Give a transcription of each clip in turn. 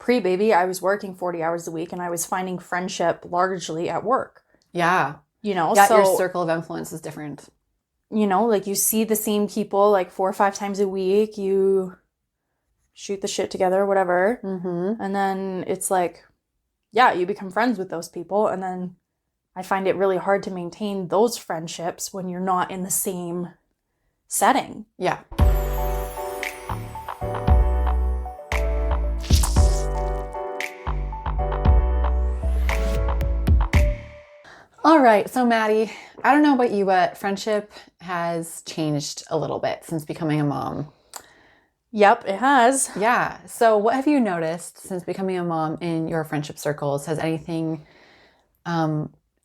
pre-baby, I was working 40 hours a week and I was finding friendship largely at work. Yeah. Yeah, your circle of influence is different. Like you see the same people like 4 or 5 times a week. You shoot the shit together, whatever. Mm-hmm. And then it's like, yeah, you become friends with those people. And then I find it really hard to maintain those friendships when you're not in the same setting. Yeah. All right. So Maddie, I don't know about you, but friendship has changed a little bit since becoming a mom. Yep, it has. Yeah. So what have you noticed since becoming a mom in your friendship circles? Has anything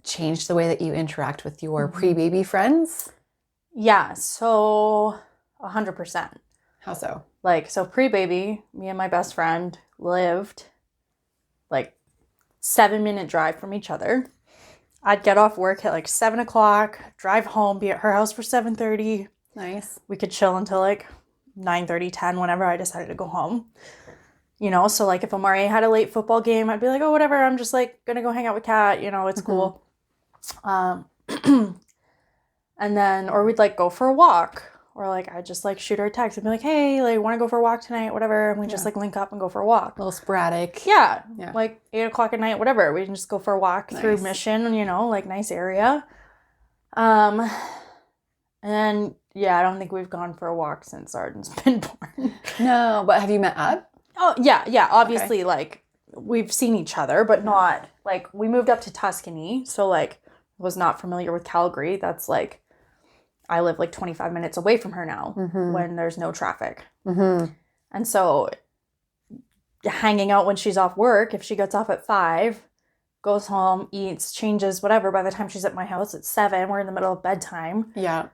changed the way that you interact with your pre-baby friends? Yeah, so 100%. How so? So pre-baby, me and my best friend lived 7-minute drive from each other. I'd get off work at 7 o'clock, drive home, be at her house for 7:30. Nice. We could chill until 9:30, 10, whenever I decided to go home. So if Amari had a late football game, I'd be like, oh, whatever, I'm just gonna go hang out with Kat, it's cool. And then, or we'd go for a walk, or I'd just shoot her a text and be like, hey, want to go for a walk tonight, whatever, and we just link up and go for a walk. A little sporadic. Yeah. 8 o'clock at night, whatever, we can just go for a walk through Nice. Mission, nice area. And yeah, I don't think we've gone for a walk since Arden's been born. No, but have you met up? Oh, yeah, obviously, we've seen each other, but not, we moved up to Tuscany, so, was not familiar with Calgary. That's, I live, 25 minutes away from her now, when there's no traffic. Mm-hmm. And so, hanging out when she's off work, if she gets off at 5, goes home, eats, changes, whatever, by the time she's at my house, it's 7, we're in the middle of bedtime. Yeah.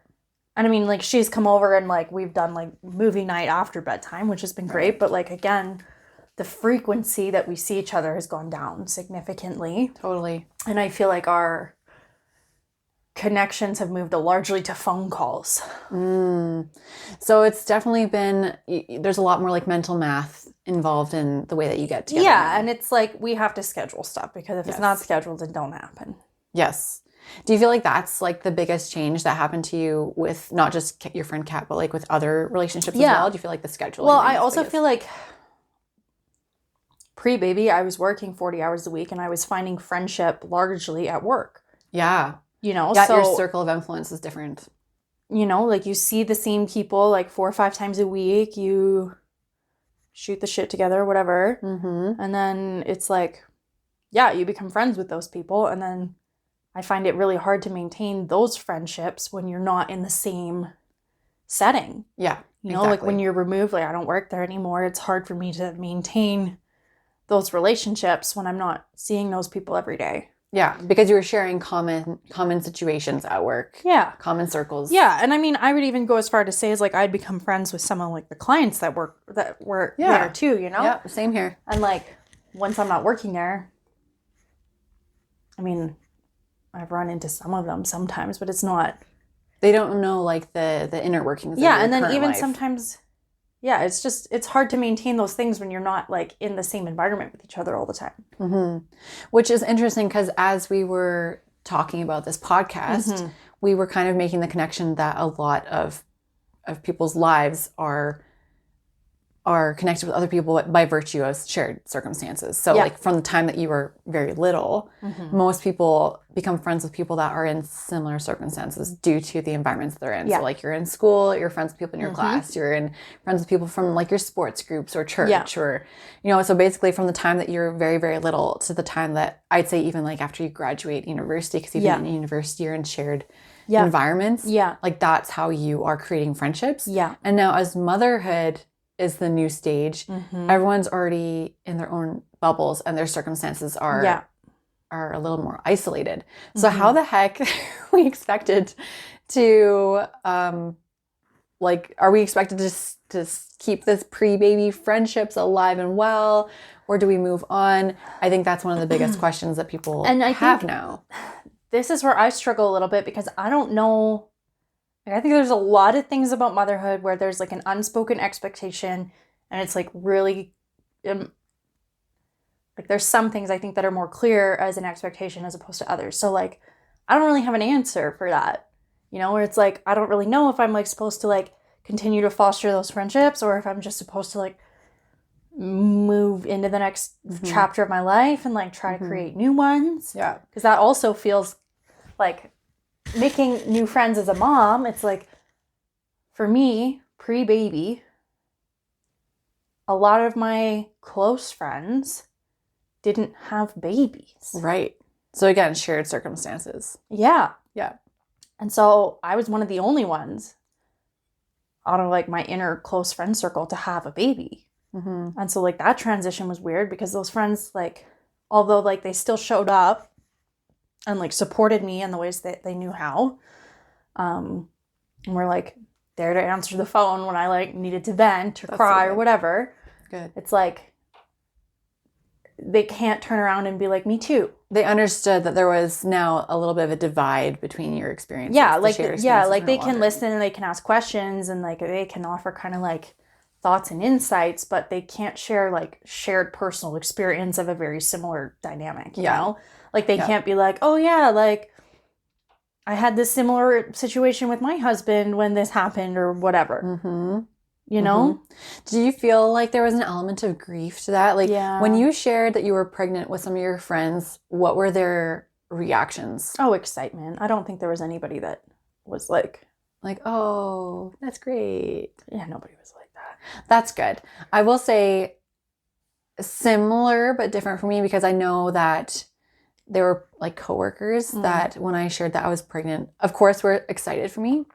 And I mean, she's come over and, we've done, movie night after bedtime, which has been great. But, again, the frequency that we see each other has gone down significantly. Totally. And I feel like our connections have moved largely to phone calls. So it's definitely been, there's a lot more mental math involved in the way that you get together. Yeah, now. and it's we have to schedule stuff, because if it's not scheduled, it don't happen. Yes. Do you feel like that's the biggest change that happened to you with not just your friend Kat, but with other relationships as well? Do you feel like the scheduling? Well, I also feel pre-baby, I was working 40 hours a week and I was finding friendship largely at work. Yeah. So your circle of influence is different. You see the same people 4 or 5 times a week. You shoot the shit together, whatever. Mm-hmm. And then it's yeah, you become friends with those people. And then I find it really hard to maintain those friendships when you're not in the same setting. Yeah. Exactly. When you're removed, I don't work there anymore. It's hard for me to maintain those relationships when I'm not seeing those people every day. Yeah, because you were sharing common situations at work. Yeah. Common circles. Yeah, and I mean, I would even go as far to say as I'd become friends with some of the clients that were there too, Yeah, same here. And once I'm not working there, I mean, I've run into some of them sometimes, but it's not. They don't know the inner workings. Yeah, of your and then current even life. sometimes, yeah, it's hard to maintain those things when you're not in the same environment with each other all the time. Mm-hmm. Which is interesting because as we were talking about this podcast, we were kind of making the connection that a lot of people's lives are connected with other people by virtue of shared circumstances. So from the time that you were very little, most people become friends with people that are in similar circumstances due to the environments they're in. Yeah. So you're in school, you're friends with people in your class, you're friends with people from your sports groups or church or, so basically from the time that you're very, very little to the time that I'd say even after you graduate university, because even in university you're in shared environments. Yeah. That's how you are creating friendships. Yeah. And now as motherhood is the new stage. Everyone's already in their own bubbles and their circumstances are a little more isolated. So how the heck we expected to are we expected to keep this pre-baby friendships alive and well, or do we move on? I think that's one of the biggest questions that people have now. This is where I struggle a little bit because I don't know. I think there's a lot of things about motherhood where there's an unspoken expectation and it's really Like there's some things I think that are more clear as an expectation as opposed to others. So like, I don't really have an answer for that, you know, where it's like, I don't really know if I'm like supposed to like continue to foster those friendships or if I'm just supposed to like move into the next chapter of my life and like try to create new ones. Yeah. Because that also feels like making new friends as a mom. It's like, for me, pre-baby, a lot of my close friends didn't have babies. Right. So again, shared circumstances. Yeah. Yeah. And so I was one of the only ones out of like my inner close friend circle to have a baby. And so like that transition was weird because those friends, like, although like they still showed up and like supported me in the ways that they knew how, and were like there to answer the phone when I like needed to vent or cry or whatever. Good. It's like they can't turn around and be like, me too. They understood that there was now a little bit of a divide between your experiences. Yeah, like they can listen and they can ask questions and like they can offer kind of like thoughts and insights, but they can't share like shared personal experience of a very similar dynamic, you know? Like they can't be like, oh yeah, like I had this similar situation with my husband when this happened or whatever. You know? Do you feel like there was an element of grief to that? Like when you shared that you were pregnant with some of your friends, what were their reactions? Oh, excitement. I don't think there was anybody that was like, oh, that's great. Yeah, nobody was like that. That's good. I will say similar but different for me because I know that there were like coworkers that when I shared that I was pregnant, of course, were excited for me.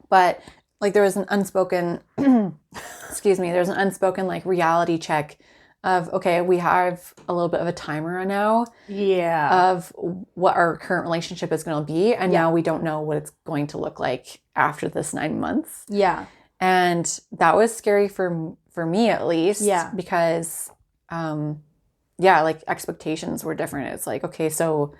But like there was an unspoken, there's an unspoken like reality check of, okay, we have a little bit of a timer now of what our current relationship is going to be. And now we don't know what it's going to look like after this 9 months. Yeah. And that was scary for me at least. Yeah. Because, like expectations were different. It's like, okay, so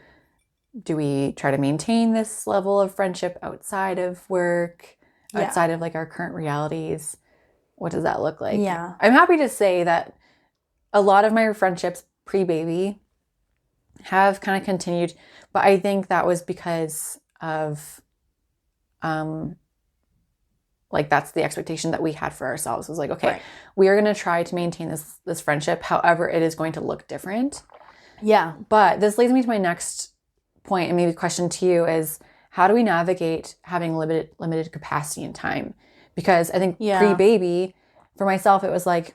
do we try to maintain this level of friendship outside of work, outside of like our current realities? What does that look like? Yeah. I'm happy to say that a lot of my friendships pre-baby have kind of continued, but I think that was because of, like that's the expectation that we had for ourselves. It was like, okay, we are going to try to maintain this friendship. However, it is going to look different. Yeah. But this leads me to my next point and maybe question to you is, how do we navigate having limited capacity and time? Because I think pre-baby, for myself, it was like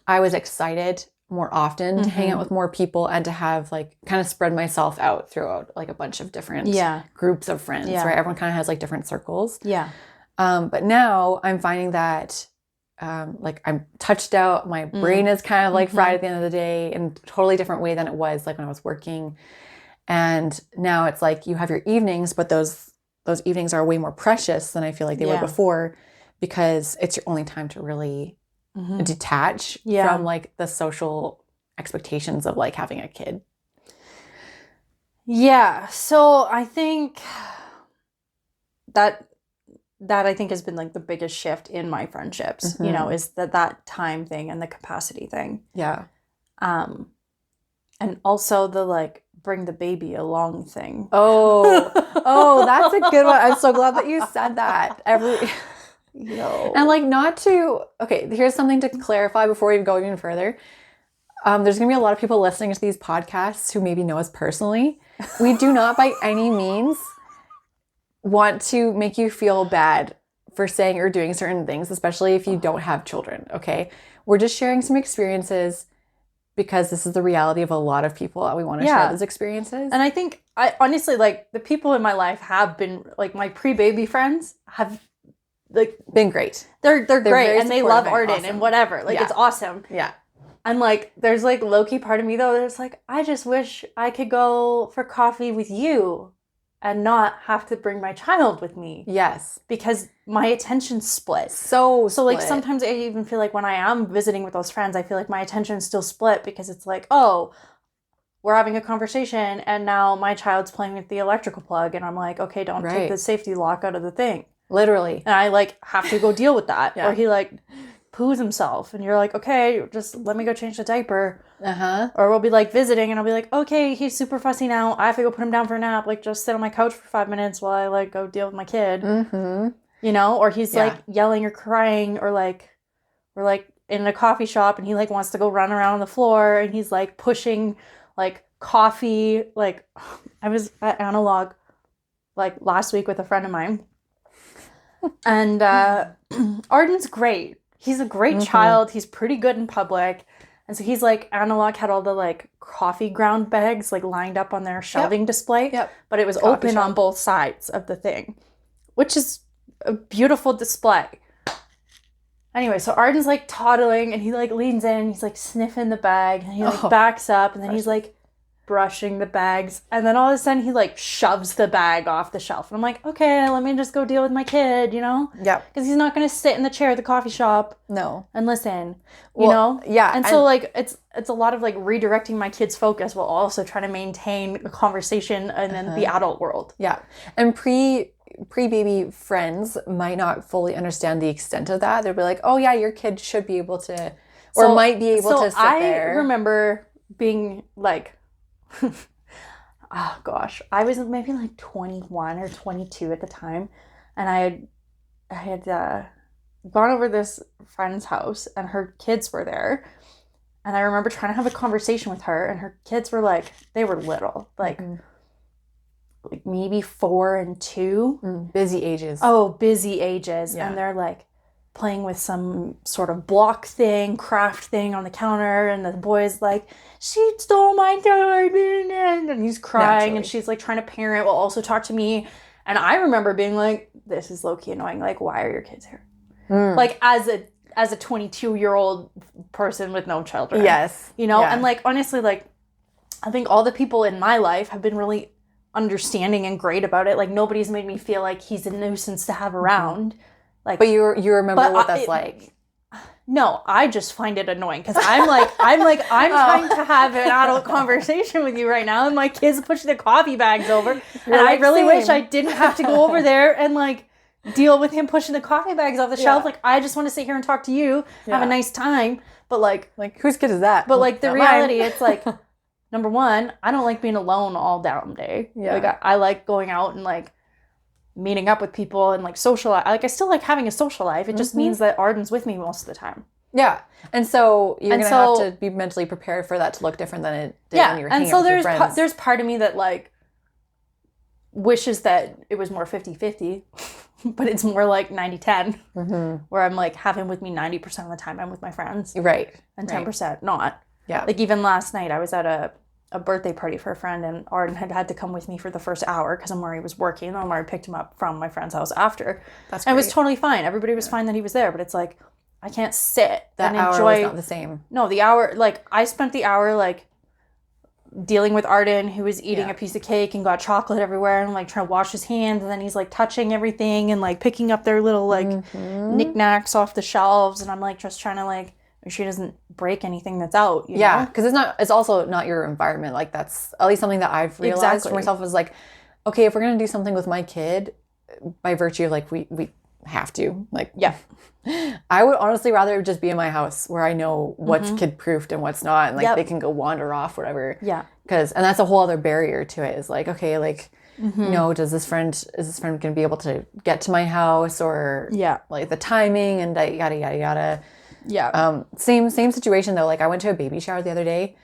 I was excited more often to hang out with more people and to have like kind of spread myself out throughout like a bunch of different groups of friends, right? Everyone kind of has like different circles. Yeah. But now I'm finding that like I'm touched out. My brain is kind of like fried at the end of the day in a totally different way than it was like when I was working. And now it's like you have your evenings, but those evenings are way more precious than I feel like they were before because it's your only time to really detach from like the social expectations of like having a kid. Yeah. So I think that I think has been like the biggest shift in my friendships, you know, is that time thing and the capacity thing. Yeah. And also the like bring the baby along thing. Oh, that's a good one. I'm so glad that you said that. And like not to, okay, here's something to clarify before we go even further. There's going to be a lot of people listening to these podcasts who maybe know us personally. We do not by any means want to make you feel bad for saying or doing certain things, especially if you don't have children, okay? We're just sharing some experiences because this is the reality of a lot of people and we want to share those experiences. And I think, I honestly, like, the people in my life have been, like, my pre-baby friends have, like, been great. They're great and they love Arden and whatever. Like, it's awesome. Yeah. And, like, there's, like, low-key part of me, though, that's like, I just wish I could go for coffee with you and not have to bring my child with me. Yes. Because my attention's split. So like, sometimes I even feel like when I am visiting with those friends, I feel like my attention's still split because it's like, oh, we're having a conversation and now my child's playing with the electrical plug and I'm like, okay, don't take the safety lock out of the thing. Literally. And I, like, have to go deal with that. Or he, like, poos himself. And you're like, okay, just let me go change the diaper. Uh-huh. Or we'll be like visiting and I'll be like, okay, he's super fussy now. I have to go put him down for a nap. Like, just sit on my couch for 5 minutes while I like go deal with my kid. Mm-hmm. You know? Or he's like yelling or crying, or like we're like in a coffee shop and he like wants to go run around on the floor and he's like pushing like coffee. Like, I was at Analog like last week with a friend of mine. And Arden's great. He's a great child. He's pretty good in public. And so he's like, Analog had all the like coffee ground bags like lined up on their shelving display. Yep. But it was open on both sides of the thing, which is a beautiful display. Anyway, so Arden's like toddling and he like leans in, he's like sniffing the bag and he like backs up and then he's like brushing the bags. And then all of a sudden he like shoves the bag off the shelf. And I'm like, okay, let me just go deal with my kid, you know? Yeah. Because he's not going to sit in the chair at the coffee shop. No. And listen, you know? Yeah. And so like it's a lot of like redirecting my kid's focus while also trying to maintain a conversation and then the adult world. Yeah. And pre-baby friends might not fully understand the extent of that. They'll be like, oh yeah, your kid should be able to, or might be able to sit there. I remember being like, oh gosh, I was maybe like 21 or 22 at the time, and I had gone over this friend's house and her kids were there, and I remember trying to have a conversation with her, and her kids were like, they were little, like maybe 4 and 2. Busy ages. Oh, busy ages. Yeah. And they're like playing with some sort of block thing, craft thing on the counter, and the boy's like, she stole my toy, and he's crying, and she's like trying to parent while also talk to me. And I remember being like, this is low-key annoying. Like, why are your kids here? Like, as a 22-year-old person with no children. Yes. You know? And like, honestly, like, I think all the people in my life have been really understanding and great about it. Like, nobody's made me feel like he's a nuisance to have around. Like, but you remember what that's like. No, I just find it annoying because I'm trying to have an adult conversation with you right now, and my kids push the coffee bags over, and I really wish I didn't have to go over there and like deal with him pushing the coffee bags off the shelf. Like, I just want to sit here and talk to you, have a nice time. But like whose kid is that? But like the reality, it's like, number one, I don't like being alone all damn day. Yeah. Like I like going out and like meeting up with people and like socialize. Like, I still like having a social life. It just means that Arden's with me most of the time. Yeah. And so you're going to have to be mentally prepared for that to look different than it did when you were hanging out with your friends. There's part of me that like wishes that it was more 50-50, but it's more like 90-10, where I'm like, have him with me 90% of the time I'm with my friends. Right. And 10% not. Yeah. Like, even last night I was at a birthday party for a friend, and Arden had to come with me for the first hour because Amari was working, and Amari picked him up from my friend's house after. That's great. And it was totally fine. Everybody was fine that he was there, but it's like, I can't sit that and hour enjoy. Was not the same. No, the hour, like, I spent the hour like dealing with Arden, who was eating a piece of cake and got chocolate everywhere, and like trying to wash his hands, and then he's like touching everything and like picking up their little like knickknacks off the shelves, and I'm like just trying to like make sure he doesn't break anything that's out. You know? Because it's also not your environment. Like, that's at least something that I've realized for myself is like, okay, if we're gonna do something with my kid, by virtue of like we have to, like, I would honestly rather just be in my house where I know what's kid proofed and what's not, and like they can go wander off, whatever. Yeah. And that's a whole other barrier to it, is like, okay, like, you know, is this friend gonna be able to get to my house, or like the timing and yada yada yada. Yeah. Same situation though. Like, I went to a baby shower the other day,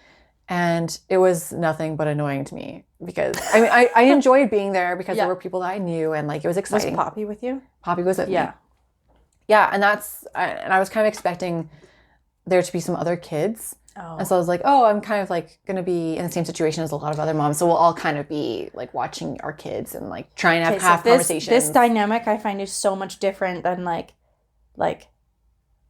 and it was nothing but annoying to me, because I mean, I enjoyed being there because there were people that I knew, and like, it was exciting. Was Poppy with you? Poppy was with me. Yeah, and I was kind of expecting there to be some other kids. Oh. And so I was like, oh, I'm kind of like going to be in the same situation as a lot of other moms. So we'll all kind of be like watching our kids and like trying to have conversations. This dynamic I find is so much different than like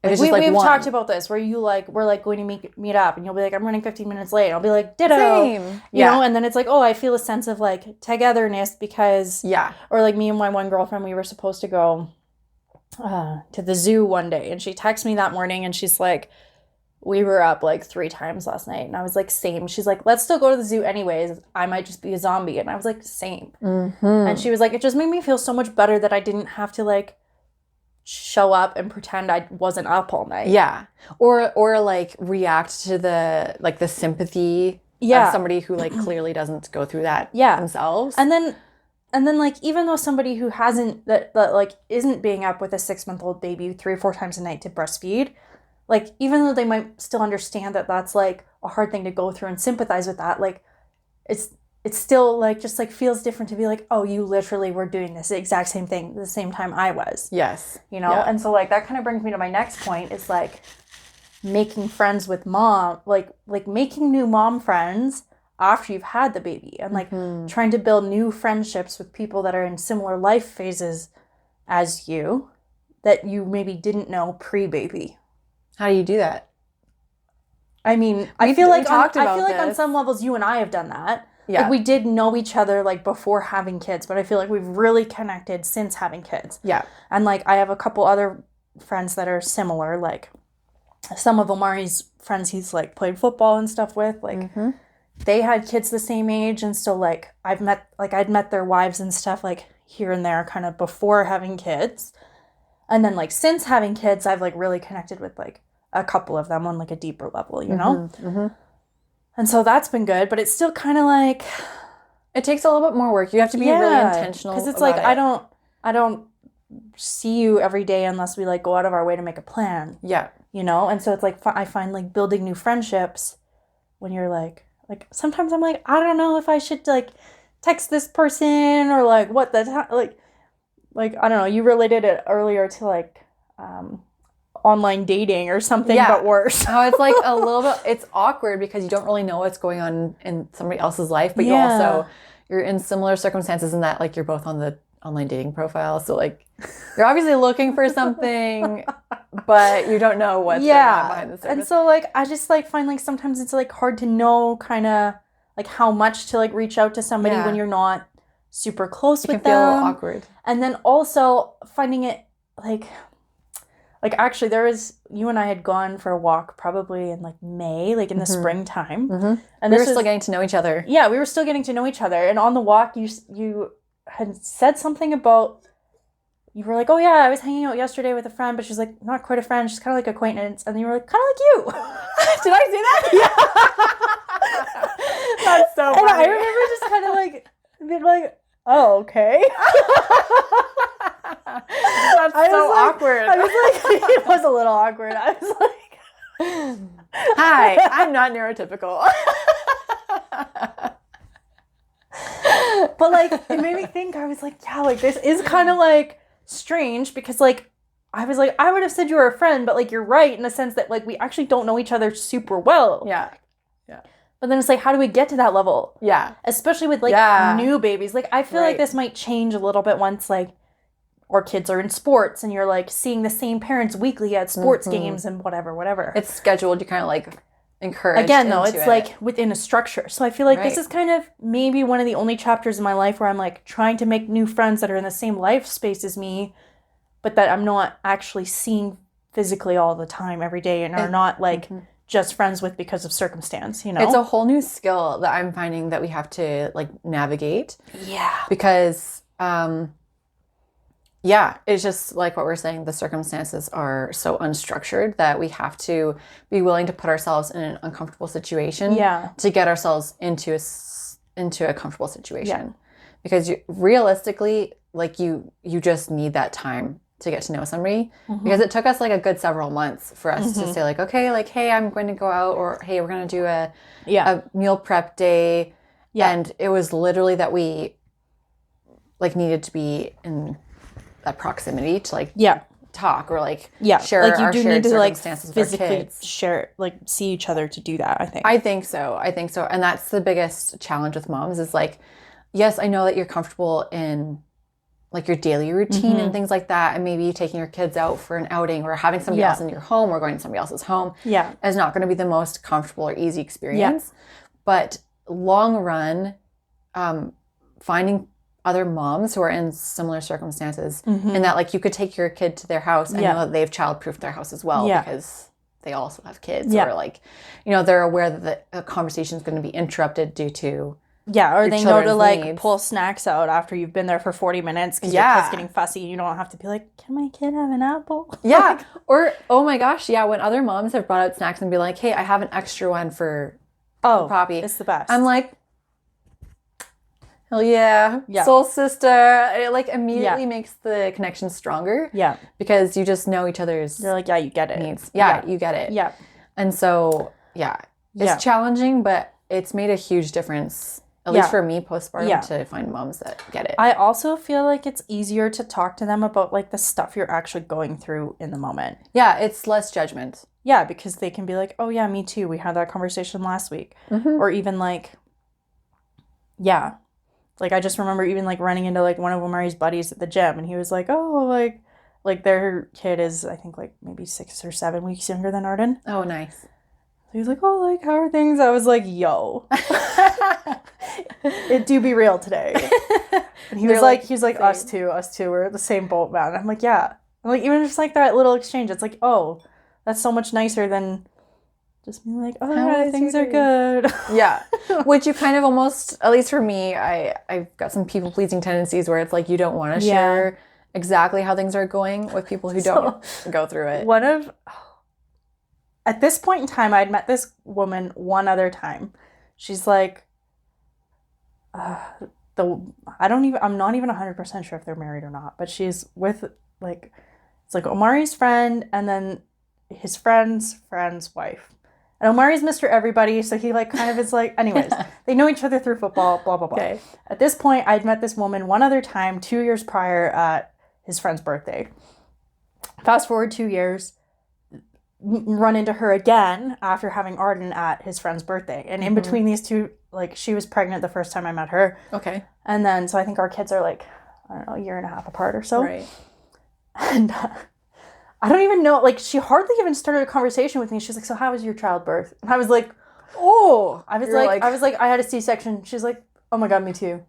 we've talked about this, where you like, we're like going to meet up, and you'll be like, I'm running 15 minutes late. And I'll be like, ditto. Same. You know, and then it's like, oh, I feel a sense of like togetherness because, or like me and my one girlfriend, we were supposed to go to the zoo one day, and she texted me that morning, and she's like, we were up like 3 times last night, and I was like, same. She's like, let's still go to the zoo anyways, I might just be a zombie. And I was like, same. And she was like, it just made me feel so much better that I didn't have to like show up and pretend I wasn't up all night. Yeah. Or like react to the sympathy of somebody who like clearly doesn't go through that themselves. And then like even though somebody who hasn't that like isn't being up with a 6-month-old baby 3 or 4 times a night to breastfeed, like even though they might still understand that that's like a hard thing to go through and sympathize with that, like it's still like just like feels different to be like, oh, you literally were doing this exact same thing the same time I was. Yes. You know? And so like that kind of brings me to my next point is like making friends with mom, like making new mom friends after you've had the baby and like trying to build new friendships with people that are in similar life phases as you that you maybe didn't know pre-baby. How do you do that? I mean, I feel like on some levels you and I have done that. Yeah. Like we did know each other like before having kids, but I feel like we've really connected since having kids. Yeah. And like I have a couple other friends that are similar, like some of Omari's friends he's like played football and stuff with, like they had kids the same age, and so like I'd met their wives and stuff like here and there kind of before having kids. And then like since having kids, I've like really connected with like a couple of them on like a deeper level, you know? And so that's been good, but it's still kind of like it takes a little bit more work. You have to be really intentional because it's like I don't see you every day unless we like go out of our way to make a plan. Yeah. You know? And so it's like I find like building new friendships when you're like sometimes I'm like, I don't know if I should like text this person or like what the like I don't know, you related it earlier to like online dating or something, but worse. Oh, it's like a little bit, it's awkward because you don't really know what's going on in somebody else's life, but you're in similar circumstances in that like you're both on the online dating profile. So like you're obviously looking for something, but you don't know what's going on behind the surface. And so like I just like find like sometimes it's like hard to know kind of like how much to like reach out to somebody when you're not super close with them. It can feel a little awkward. And then also finding it like actually there was, you and I had gone for a walk probably in like May, like in the springtime. And we were still getting to know each other. Yeah, we were still getting to know each other. And on the walk, you had said something about, you were like, oh yeah, I was hanging out yesterday with a friend, but she's like not quite a friend, she's kind of like acquaintance. And you were like, kind of like you. Did I say that? Yeah. That's so funny. And I remember just kind of like being like, oh, okay. That's so awkward. I was like, it was a little awkward. I was like, hi, I'm not neurotypical. But like, it made me think, I was like, yeah, like this is kind of like strange because like, I was like, I would have said you were a friend, but like, you're right in the sense that like, we actually don't know each other super well. Yeah. Yeah. But then it's like, how do we get to that level? Yeah. Especially with like new babies. Like, I feel like this might change a little bit once like our kids are in sports and you're like seeing the same parents weekly at sports games and whatever. It's scheduled. You kind of like encourage. Again, though, it's like within a structure. So I feel like this is kind of maybe one of the only chapters in my life where I'm like trying to make new friends that are in the same life space as me, but that I'm not actually seeing physically all the time every day and are not like just friends with because of circumstance, you know? It's a whole new skill that I'm finding that we have to like navigate. Yeah. Because, it's just like what we're saying. The circumstances are so unstructured that we have to be willing to put ourselves in an uncomfortable situation to get ourselves into a comfortable situation. Because realistically, like you just need that time to get to know somebody, because it took us like a good several months for us to say like, okay, like, hey, I'm going to go out, or hey, we're going to do a meal prep day. And it was literally that we like needed to be in that proximity to like talk or like share like you our do shared need to like circumstances physically with our kids. Share, like see each other to do that. I think so. And that's the biggest challenge with moms is like, yes, I know that you're comfortable in like your daily routine and things like that, and maybe taking your kids out for an outing or having somebody else in your home or going to somebody else's home is not going to be the most comfortable or easy experience. But long run, finding other moms who are in similar circumstances and that like you could take your kid to their house and know that they've child-proofed their house as well because they also have kids or like, you know, they're aware that the conversation is going to be interrupted due to Yeah, or your they know to children's like needs. pull snacks out after you've been there for 40 minutes because your Yeah. kid's getting fussy. You don't have to be like, can my kid have an apple? Yeah. Or, oh my gosh, yeah, when other moms have brought out snacks and be like, hey, I have an extra one for Poppy. It's the best. I'm like, hell yeah. Yeah. Soul sister. It like immediately makes the connection stronger. Yeah. Because you just know each other's You're like, yeah, you get it. needs. Yeah, you get it. Yeah. And so, yeah, it's challenging, but it's made a huge difference, at least for me postpartum, to find moms that get it. I also feel like it's easier to talk to them about like the stuff you're actually going through in the moment. Yeah, it's less judgment. Yeah, because they can be like, oh yeah, me too. We had that conversation last week. Or even like, yeah. Like I just remember even like running into like one of Omari's buddies at the gym and he was like, oh, like their kid is I think like maybe 6 or 7 weeks younger than Arden. Oh, nice. So he was like, oh, like how are things? I was like, yo. It do be real today. And he was like us too, we're at the same boat, man. I'm like, yeah. I'm like, even just like that little exchange, it's like, oh, that's so much nicer than just being like, oh yeah, things are good. Yeah. Which you kind of almost, at least for me, I've got some people pleasing tendencies where it's like you don't want to share exactly how things are going with people who don't go through it. At this point in time, I'd met this woman one other time. She's like, I'm not even 100% sure if they're married or not, but she's with like, it's like Omari's friend and then his friend's wife. And Omari's Mr. Everybody, so he like kind of is like, anyways, they know each other through football, blah, blah, blah. Okay. At this point, I'd met this woman one other time, 2 years prior at his friend's birthday. Fast forward 2 years, run into her again after having Arden at his friend's birthday. And in between these two, like she was pregnant the first time I met her. Okay. And then, so I think our kids are like, I don't know, a year and a half apart or so. Right. And I don't even know, like she hardly even started a conversation with me. She's like, so how was your childbirth? And I was like, oh, I was like, I had a C-section. She's like, oh my God, me too.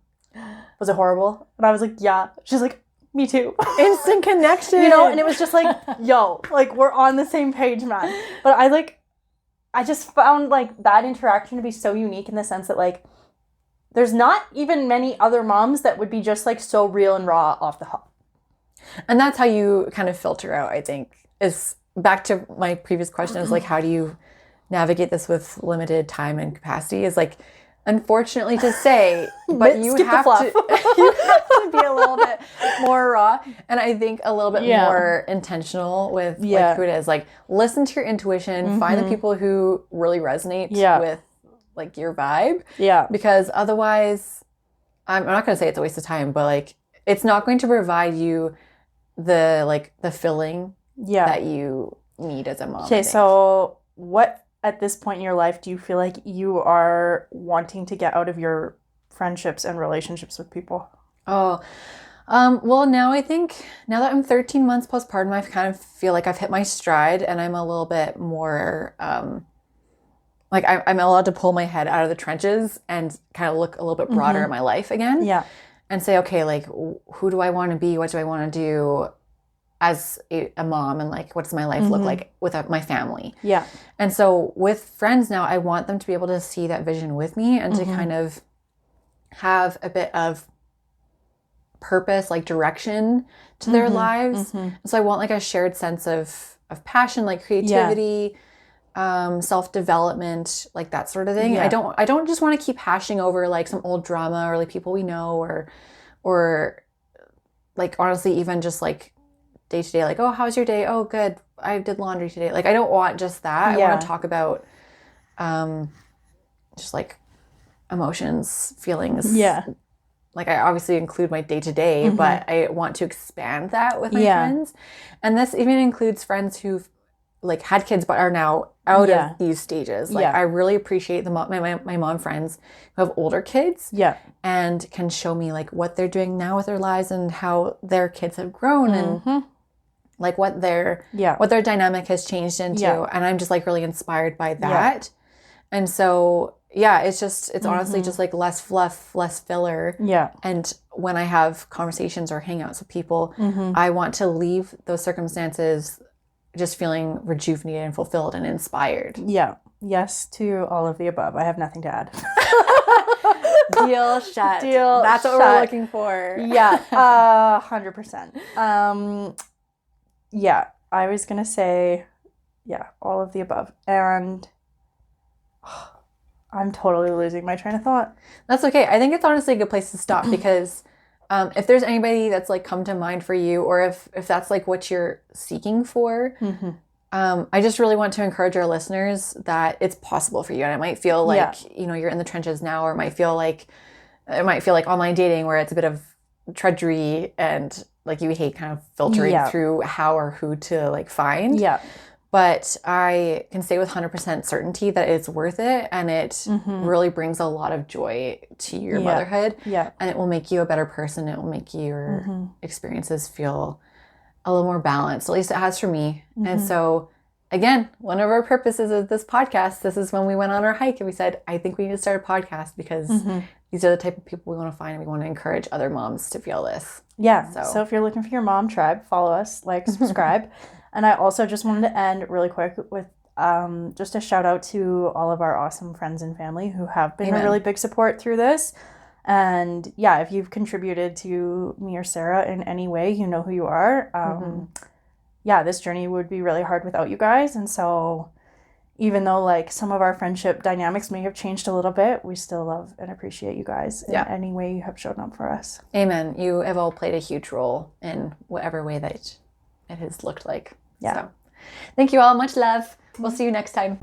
Was it horrible? And I was like, yeah. She's like, me too. Instant connection. You know, and it was just like, yo, like we're on the same page, man. But I just found like that interaction to be so unique in the sense that like, there's not even many other moms that would be just like so real and raw off the hop. And that's how you kind of filter out, I think, is back to my previous question is like, how do you navigate this with limited time and capacity is like, unfortunately to say, but you have to be a little bit more raw. And I think a little bit more intentional with like who it is. Like listen to your intuition, find the people who really resonate with like your vibe. Yeah. Because otherwise, I'm not going to say it's a waste of time, but like, it's not going to provide you the filling that you need as a mom. Okay, so what at this point in your life do you feel like you are wanting to get out of your friendships and relationships with people? Oh, well, now I think now that I'm 13 months postpartum, I kind of feel like I've hit my stride and I'm a little bit more like I'm allowed to pull my head out of the trenches and kind of look a little bit broader at my life again. Yeah. And say, okay, like, who do I want to be? What do I want to do as a mom? And like, what does my life look like with my family? Yeah. And so with friends now, I want them to be able to see that vision with me and to kind of have a bit of purpose, like direction to their lives. So I want like a shared sense of passion, like creativity, self-development, like that sort of thing. Yeah. I don't just want to keep hashing over like some old drama or like people we know or like honestly even just like day to day, like, oh, how's your day? Oh, good. I did laundry today. Like I don't want just that. I want to talk about just like emotions, feelings. Yeah. Like I obviously include my day to day, but I want to expand that with my friends. And this even includes friends who've like had kids but are now out of these stages. Like I really appreciate my mom friends who have older kids and can show me like what they're doing now with their lives and how their kids have grown and like what their dynamic has changed into. And I'm just like really inspired by that. And so it's honestly just like less fluff, less filler. Yeah. And when I have conversations or hangouts with people, I want to leave those circumstances just feeling rejuvenated and fulfilled and inspired. Yeah. Yes to all of the above. I have nothing to add. Deal shut. Deal That's what shut. we're looking for. Yeah, 100%. Yeah, I was gonna say, yeah, all of the above. And I'm totally losing my train of thought. That's okay. I think it's honestly a good place to stop because if there's anybody that's like come to mind for you, or if that's like what you're seeking for, I just really want to encourage our listeners that it's possible for you. And it might feel like, you know, you're in the trenches now, or it might feel like online dating where it's a bit of drudgery and like you hate kind of filtering through how or who to like find. Yeah. But I can say with 100% certainty that it's worth it, and it really brings a lot of joy to your motherhood. Yeah. And it will make you a better person. It will make your experiences feel a little more balanced. At least it has for me. And so, again, one of our purposes of this podcast, this is when we went on our hike and we said, I think we need to start a podcast because these are the type of people we want to find, and we want to encourage other moms to feel this. Yeah. So if you're looking for your mom tribe, follow us, like, subscribe. And I also just wanted to end really quick with just a shout out to all of our awesome friends and family who have been a really big support through this. And yeah, if you've contributed to me or Sarah in any way, you know who you are. Yeah, this journey would be really hard without you guys. And so even though like some of our friendship dynamics may have changed a little bit, we still love and appreciate you guys in any way you have shown up for us. Amen. You have all played a huge role in whatever way that it has looked like. Yeah. So, thank you all. Much love. We'll see you next time.